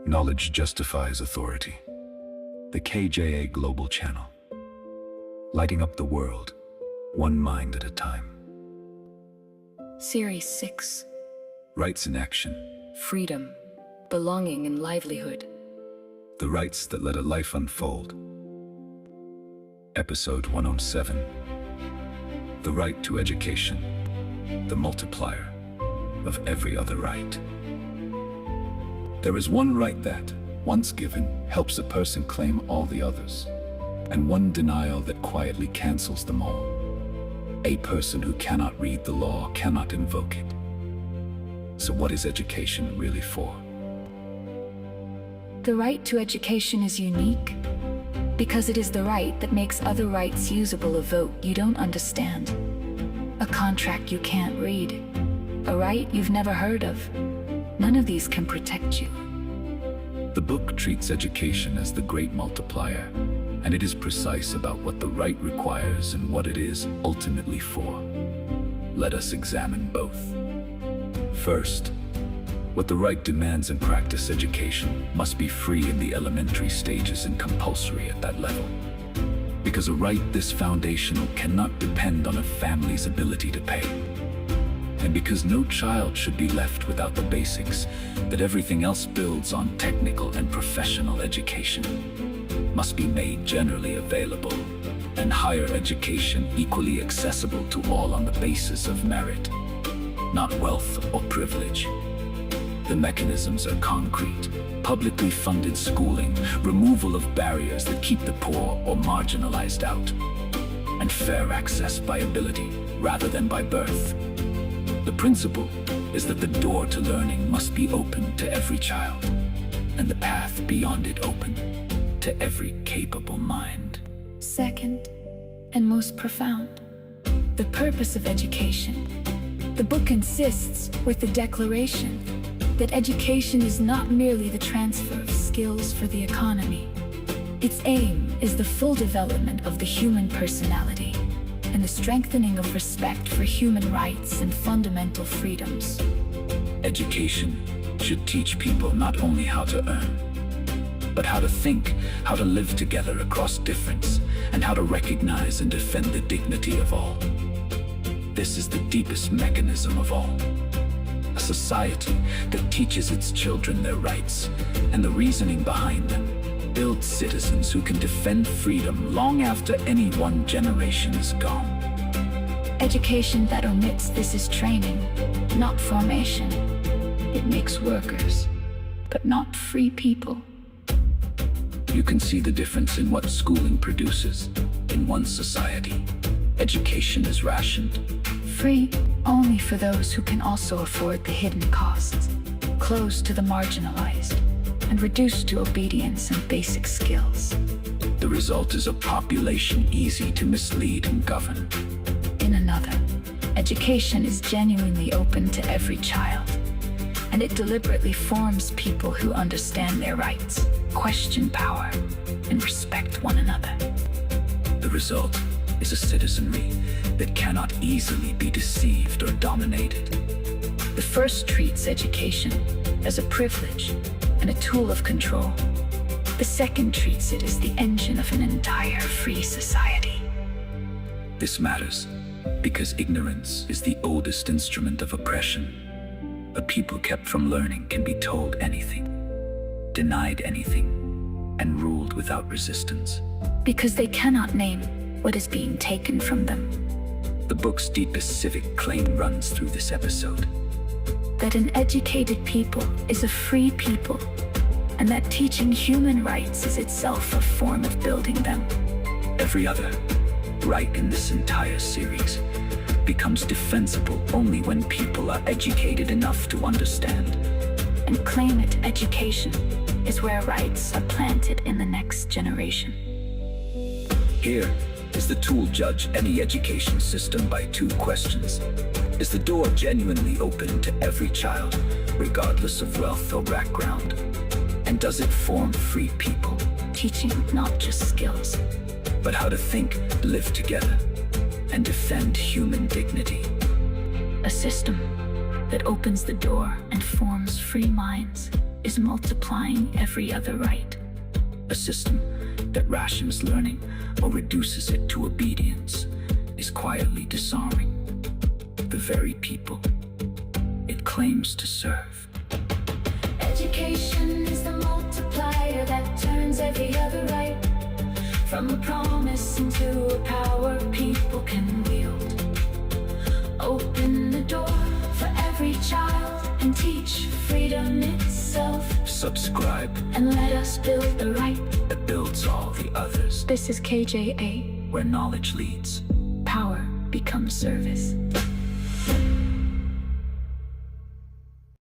Knowledge justifies authority. The KJA Global Channel. Lighting up the world, one mind at a time. Series 6. Rights in action. Freedom, belonging and livelihood. The rights that let a life unfold. Episode 107. The right to education. The multiplier of every other right. There is one right that, once given, helps a person claim all the others, and one denial that quietly cancels them all. A person who cannot read the law cannot invoke it. So what is education really for? The right to education is unique because it is the right that makes other rights usable. A vote you don't understand, a contract you can't read, a right you've never heard of. None of these can protect you. The book treats education as the great multiplier, and it is precise about what the right requires and what it is ultimately for. Let us examine both. First, what the right demands in practice. Education must be free in the elementary stages and compulsory at that level. Because a right this foundational cannot depend on a family's ability to pay. And because no child should be left without the basics that everything else builds on, technical and professional education must be made generally available, and higher education equally accessible to all on the basis of merit, not wealth or privilege. The mechanisms are concrete: publicly funded schooling, removal of barriers that keep the poor or marginalized out, and fair access by ability rather than by birth. The principle is that the door to learning must be open to every child, and the path beyond it open to every capable mind. Second, and most profound, the purpose of education. The book insists with the declaration that education is not merely the transfer of skills for the economy. Its aim is the full development of the human personality and the strengthening of respect for human rights and fundamental freedoms. Education should teach people not only how to earn, but how to think, how to live together across difference, and how to recognize and defend the dignity of all. This is the deepest mechanism of all. A society that teaches its children their rights and the reasoning behind them builds citizens who can defend freedom long after any one generation is gone. Education that omits this is training, not formation. It makes workers, but not free people. You can see the difference in what schooling produces. In one society, education is rationed. Free only for those who can also afford the hidden costs, closed to the marginalized, and reduced to obedience and basic skills. The result is a population easy to mislead and govern. In another, education is genuinely open to every child, and it deliberately forms people who understand their rights, question power, and respect one another. The result is a citizenry that cannot easily be deceived or dominated. The first treats education as a privilege and a tool of control. The second treats it as the engine of an entire free society. This matters because ignorance is the oldest instrument of oppression. A people kept from learning can be told anything, denied anything, and ruled without resistance. Because they cannot name what is being taken from them. The book's deepest civic claim runs through this episode. That an educated people is a free people, and that teaching human rights is itself a form of building them. Every other right in this entire series becomes defensible only when people are educated enough to understand. And claim it. Education is where rights are planted in the next generation. Here is the tool judge any education system by two questions. Is the door genuinely open to every child, regardless of wealth or background? And does it form free people? Teaching not just skills, but how to think, live together, and defend human dignity. A system that opens the door and forms free minds. is multiplying every other right. A system that rations learning or reduces it to obedience is quietly disarming the very people it claims to serve. Education is the multiplier that turns every other right from a promise into a power people can wield. Open the door for every child and teach freedom itself. Subscribe And let us build the right that builds all the others, This is KJA. where knowledge leads. Power becomes service.